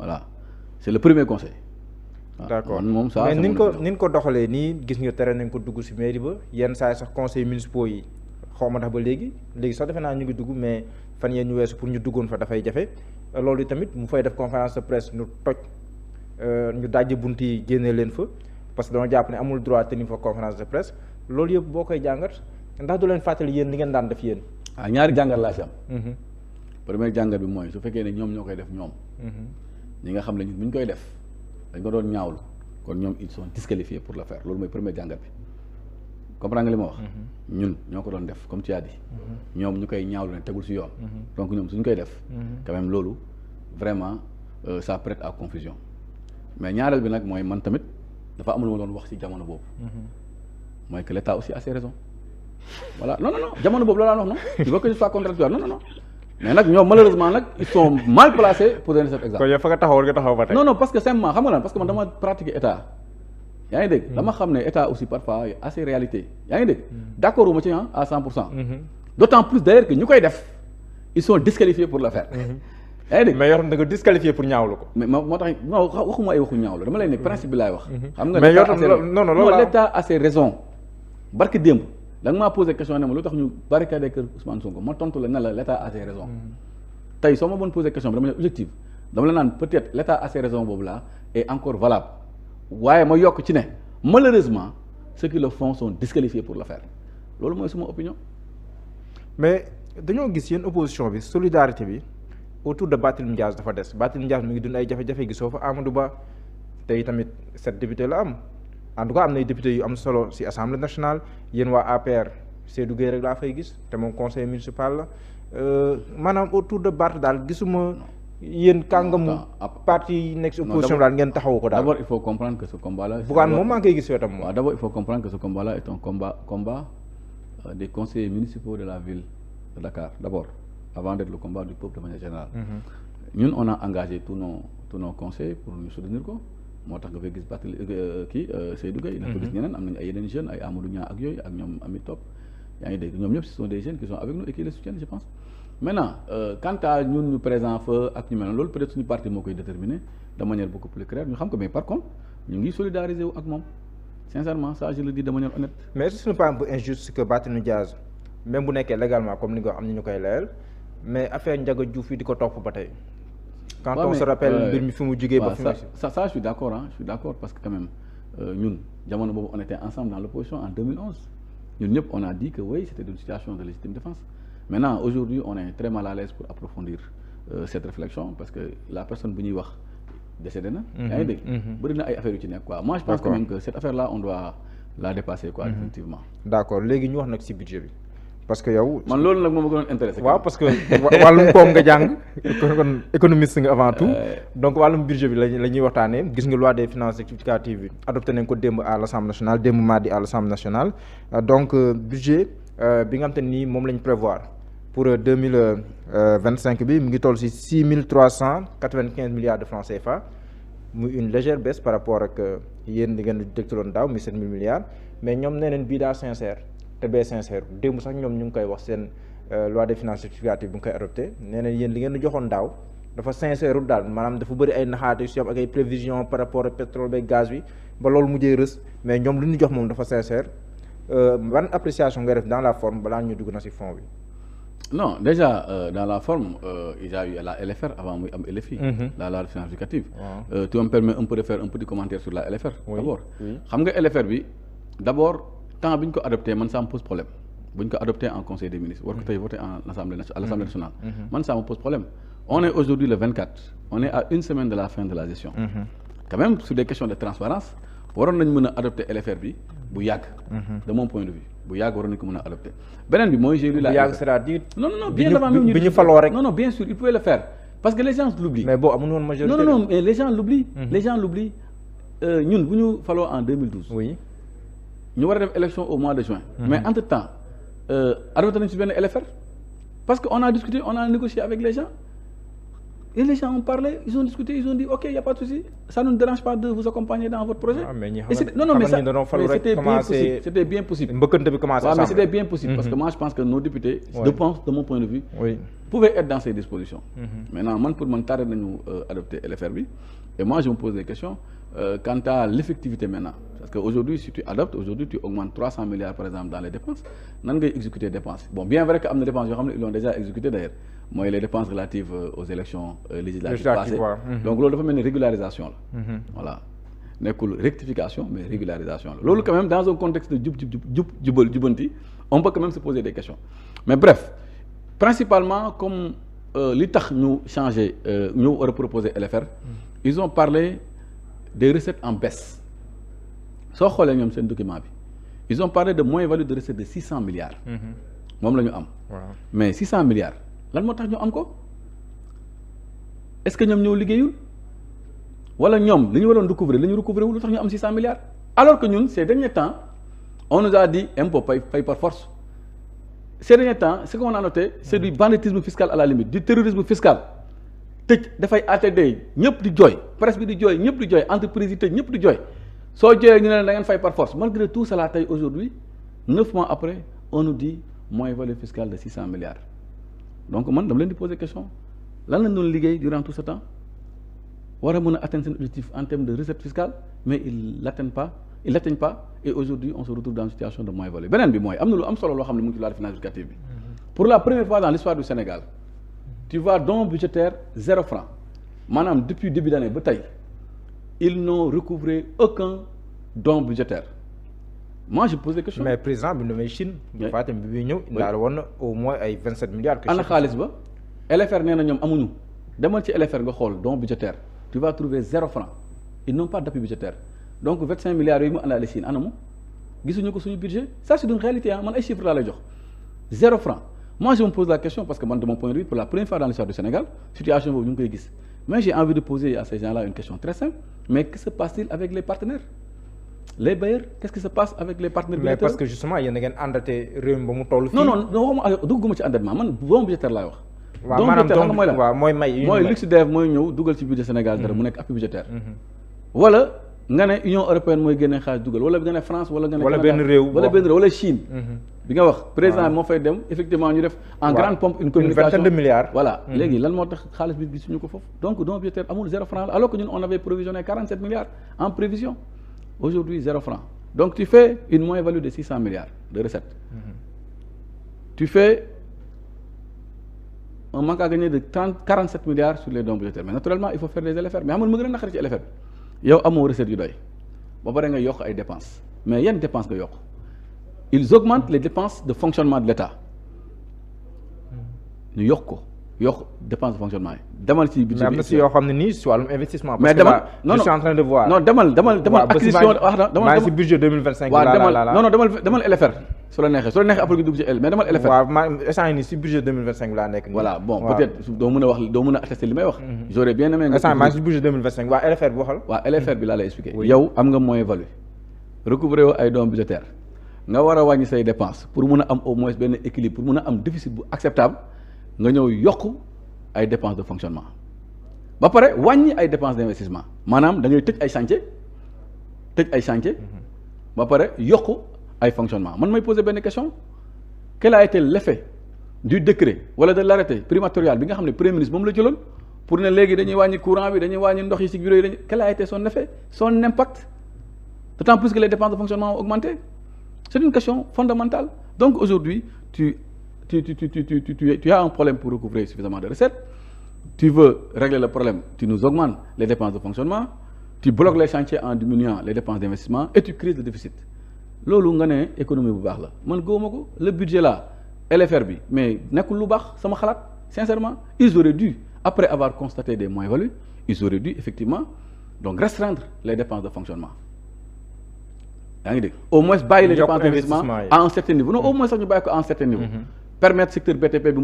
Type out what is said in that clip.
voilà c'est le premier conseil. d'accord moom ça mais ni ñu ko doxalee nii gis nga tere nañ ko dugg ci mairie ba yenn saa yi sax conseils municipaux yi xaw ma tax ba léegi sax defe naa ñu ngi dugg mais fan yee ñu weesu pour ñu duggoon fa dafay jafe loolu tamit mu fay def conférence de presse ñu toj ñu dajji bunt yi génnee leen fa parce que dama jàpp ne amul droit tenir fa conférence de presse loolu yëpp boo koy jàngat ndax du leen fàttali yéen li ngeen daan def yéen. ñaari jàngat laa ci am. premier jàngat bi mooy su fekkee ne ñoom ñoo koy def ñoom. ñi nga xam ne bu ñu koy def dañ ko doon ñaawlu kon ñoom ils sont disqualifiés pour le faire loolu mooy premier jàngat bi comprendre nga li ma wax. ñun ñoo ko doon def comme tu as dit. ñoom ñu koy ñaawlu ne tegul ci yoon. donc ñoom suñ koy def. quand même loolu vraiment ça prête à confusion mais ñaareel bi nag mooy man tamit dafa amul ma doon wax ci jamono boobu. mooy que l'État aussi a ses raisons. voilà non jamono boobu loolu laa wax non il faut que je sois contradictoire non mais nag ñoom malheureusement nag ils sont mal placés pour donner cet exemple. kon yow fa nga taxaw ba tey. non parce que simplement xam nga lan parce que man dama pratiquer état yaa ngi dégg. dama xam ne état aussi parfois a ses réalités yaa ngi dégg. d'accord wu ma ci à 100%. d'autant plus d'ailleurs que ñu koy def ils sont disqualifiés pour le faire. yaa ngi dégg mais yoo xam ne da nga disqualifié pour ñaawlu ko. mais moo tax non waxuma ay waxu ñaawlu dama lay ne principe bi laay wax. xam nga mais yoo xam non l'état a ses raisons barki démb. da nga maa posé question ne ma lu tax ñu barricade kër Ousmane Sonko ma tontu la ne la l'État a ses raisons tey soo ma bon posé question bi dama ne objectif dama la naan peut-être l'État a ses raisons boobu là est encore valable waaye ma yokk ci ne malheureusement ceux qui le font sont disqualifiés pour le faire loolu mooy suma opinion. mais dañoo gis yéen opposition bi solidarité bi autour de Barthélémy Dias dafa des Barthélémy Dias mi ngi dund ay jafe-jafe gisoo fa Amadou Ba tey tamit 7 députés la am. en tout cas am na ay députés yu am solo ci assemblée nationale yéen waa APR Seydou Gueye rek laa fay gis te moom conseil municipal la maanaam autour de Barth daal gisuma yéen kàngamu parti yi nekk ci opposition daal ngeen taxawu ko daal. d'abord il faut comprendre que ce combat là. Bougane moom maa ngi koy gis wetam moom. waaw d'abord il faut comprendre que ce combat là est un combat des conseillers municipaux de la ville de Dakar d'abord avant d'être le combat du peuple de manière générale. ñun on a engagé tous nos conseils pour ñu soutenir ko. moo tax nga fay gis Barth Seydou Gueye dafa gis ñeneen am nañu ay yeneen jeunes ay Amadou Niang ak yooyu ak ñoom Amit Top yaa ngi dégg ñoom ñëpp ce sont des jeunes qui sont avec nous et qui les soutiennent je pense maintenant quant à ñun ñu présent fa ak ñu mel noonu loolu peut-être suñu parti moo koy déterminer de manière beaucoup plus claire ñu xam ko mais par contre ñu ngi solidariser wu ak moom sincèrement ça je le dis de manière honnête. mais est-ce que ce n'est pas un peu injuste que Barthélémy Dias même bu nekkee légalement comme ni nga wax am na ñu koy layal mais affaire Ndiaga Diouf yi di ko topp ba tey. quand on se rappelle mbir mi fi mu jugee ba fi mu ça je suis d'accord je suis d'accord parce que quand même ñun jamono boobu on était ensemble dans l'opposition en 2011 ñun ñëpp on a dit que oui c'était une situation de légitime défense maintenant aujourd'hui on est très mal à l'aise pour approfondir cette réflexion parce que la personne bu ñuy wax décédé na yaa ngi dégg bëri na ay affaires yu ci nekk quoi moi je pense quand même que cette affaire là on doit la dépasser quoi définitivement. d'accord léegi ñu wax nag ci budget bi parce que yow. man loolu nag moom ma gënoon intéressé. waaw parce que wàllum koom nga jàng kon économiste nga avant tout. donc wàllum budget bi la ñuy waxtaanee gis nga loi des finances rectificative bi adopté nañ ko démb à l'Assemblée nationale démb mardi à l'Assemblée nationale donc budget bi nga xam te ni moom lañ prévoir pour 2025 bi mu ngi toll ci 6 395 milliards de francs CFA muy une légère baisse par rapport ak yéen di ngeen di dégtaloon daaw muy 7 000 milliards mais ñoom nee nañ bii daa sincère. te bee sincère démb sax ñoom ñu ngi koy wax seen loi des finances rectificative bu ngi koy adopté nee na yéen li ngeen di joxoon daaw dafa sincère daal maanaam dafa bëri ay naxaate yu si am ak ay prévisions par rapport ak pétrole beeg gaz bi ba loolu mujjee rës mais ñoom li ñu jox moom dafa sincère ban appréciation nga def dans la forme balaa ñu dugg na si fond bi. non déjà dans la forme il y a eu la LFR avant muy am LFI. la loi de finances rectificative. tu me permets un peu de faire un petit commentaire sur la LFR. d'abord xam nga LFR bi d'abord. temps bi ñu ko adopté man ça me pose problème bu ñu ko adopté en conseil des ministres war ko tey voté à l'Assemblée nationale man ça me pose problème on est aujourd'hui le 24 on est à une semaine de la fin de la gestion quand même sur des questions de transparence waroon nañ mën a adopté LFR bi bu yàgg de mon point de vue bu yàgg waroon nañ ko mën a adopté beneen bi mooy j'ai lu la bu yàgg c'est-à-dire non bien avant même bi ñu faloo rek non bien sûr il pouvait le faire parce que les gens l'oublient mais bon amuñu woon majorité non mais les gens l'oublient ñun bu ñu faloo en 2012 oui ñu war a dem élection au mois de juin. mais entre temps adopté nañu ci benn LFR parce que on a discuté on a négocié avec les gens Et les gens ont parlé, ils ont discuté, ils ont dit ok, il n'y a pas de souci, ça ne nous dérange pas de vous accompagner dans votre projet. Non, mais c'était bien possible. Mais c'était bien possible parce que moi je pense que nos députés, de mon point de vue, pouvaient être dans ces dispositions. Maintenant, man pour man tardé nañu adopter LFR et moi je me pose des questions quant à l'effectivité maintenant. Parce qu'aujourd'hui, si tu adoptes, aujourd'hui tu augmentes 300 milliards par exemple dans les dépenses, nan ngay exécuter dépenses. Bon, bien vrai que am na dépenses yoo xam ne ils l'ont déjà exécuté d'ailleurs. Mooy les dépenses relatives aux élections législatives passées. Donc loolu dafa mel ni régularisation la. Voilà nekkul rectification mais régularisation la. Loolu quand même dans un contexte de jubanti on peut quand même se poser des questions. Mais bref, principalement comme li tax ñu changer ñu war a proposer LFR, ils ont parlé des recettes en baisse. Soo xoolee ñoom seen document bi ils ont parlé de moins-value de recettes de 600 milliards. moom la ñu am. Mais 600 milliards. lan moo tax ñu am ko est-ce que ñoom ñoo liggéeyul wala ñoom li ñu waroon recouvrer li ñu recouvrer wul lu tax ñu am 600 milliards alors que ñun ces derniers temps on nous a dit impôt paye par force ces derniers temps ce qu'on a noté c'est du banditisme fiscal à la limite du terrorisme fiscal tëj dafay ATD ñëpp di jooy presse bi di jooy ñëpp di jooy entreprise yi tëj ñëpp di jooy soo jooyee ñu ne da ngeen fay par force malgré tout cela tey aujourd'hui 9 mois après on nous dit moins-value fiscale de 600 milliards donc man dama leen di poser question lan lañ doon liggéey durant tout ce temps war a mën a atteindre seen objectif en termes de recette fiscale mais ils l'atteignent pas et aujourd'hui on se retrouve dans une situation de moins-value beneen bi mooy am na lu am solo loo xam ne mu ngi ci loi de finances rectificative bi pour la première fois dans l'histoire du Sénégal tu vois don budgétaire 0 franc maanaam depuis début d'année ba tey ils n'ont recouvré aucun don budgétaire. Moi je pose des questions. Mais président bi nu Chine. Fatim bi muy ñëw. indaale woon na au moins ay 27 milliards. ana xaalis ba LFR nee na ñoom amuñu demal ci LFR nga xool don budgétaire tu vas trouver 0 franc ils n'ont pas d'appui budgétaire donc 25 milliards yooyu mu àndaale Chine anamu gisuñu ko suñu budget ça c'est une réalité ah man ay chiffres laa lay jox 0 franc. Moi je me pose la question parce que man de mon point de vue pour la première fois dans l'histoire du Sénégal situation boobu ñu ngi koy gis mais j'ai envie de poser à ces gens-là une question très simple mais que se passe-t-il avec les partenaires? Les bailleurs, qu'est-ce qui se passe avec les partenaires budgétaires? Mais parce que justement yéen a ngeen àndate réew mi ba mu toll fii. non waxuma dugguma ci endettement man don budgétaire laay wax. waaw maanaam mooy la mooy may. mooy Luxdef mooy ñëw dugal ci budget Sénégal dara mu nekk appui budgétaire. wala nga ne Union européenne mooy génne xaalis dugal wala nga ne France wala nga ne. wala benn réew wala Chine. bi nga wax président moo fay dem effectivement ñu def. en grande pompe une communication une vingtaine de milliards. voilà léegi lan moo tax xaalis bi gisuñu ko foofu donc don budgétaire amul 0 franc alors que ñun on avait provisionné 47 milliards en prévision aujourd'hui 0 franc. Donc tu fais une moins-value de 600 milliards de recettes. Tu fais un manque à gagner de 47 milliards sur les dons budgétaires. Mais naturellement, il faut faire des LFR. Mais amul ma gën a naqari ci LFR bi yow amoo recette yu doy ba pare nga yokk ay dépenses mais yan dépenses nga yokk ils augmentent les dépenses de fonctionnement de l'État ñu yokk ko yokk dépense de fonctionnement yi demal ci budget. mais am na si yoo xam ne nii si wàllum investissement. mais demal je suis en train de voir. non demal acquisition maa ngi si budget 2025. non demal LFR su la neexee après nga dugg ci L mais demal LFR. waaw maa instant yii nii si budget 2025 laa nekk. voilà bon peut-être doo mën a attester li may wax. j'aurais bien aimé nga. instant maa ngi si budget 2025 waa LFR bi waxal. waaw LFR bi laa lay expliquer. yow am nga moins-value recouvrer woo ay dons budgétaires nga war a wàññi say dépenses pour mun a am au moins benn équilibre pour mun a am déficit bu acceptable nga ñëw yokk ay dépenses de fonctionnement ba pare wàññi ay dépenses d'investissement maanaam da ngay tëj ay chantier ba pare yokk ay fonctionnement man may poser benn question quel a été l'effet du décret wala de l'arrêté primatorial bi nga xam ne premier ministre moom la jëloon pour ne léegi dañuy wàññi courant bi dañuy wàññi ndox yi ci bureau yi quel a été son effet son impact d'autant plus que les dépenses de fonctionnement ont augmenté c'est une question fondamentale donc aujourd'hui tu as un problème pour recouvrer suffisamment de recettes, tu veux régler le problème, tu nous augmentes les dépenses de fonctionnement, tu bloques les chantiers en diminuant les dépenses d'investissement et tu crées le déficit. Loolu nga ne économie bu baax la man gëwuma ko le budget là LFR bi mais nekkul lu baax sama xalaat sincèrement ils auraient dû après avoir constaté des moins-values ils auraient dû effectivement donc restreindre les dépenses de fonctionnement. yaa ngi dégg au moins bàyyi les dépenses d'investissement à un certain niveau non au moins sax ñu bàyyi ko à un certain niveau permettre secteur BTP bi mu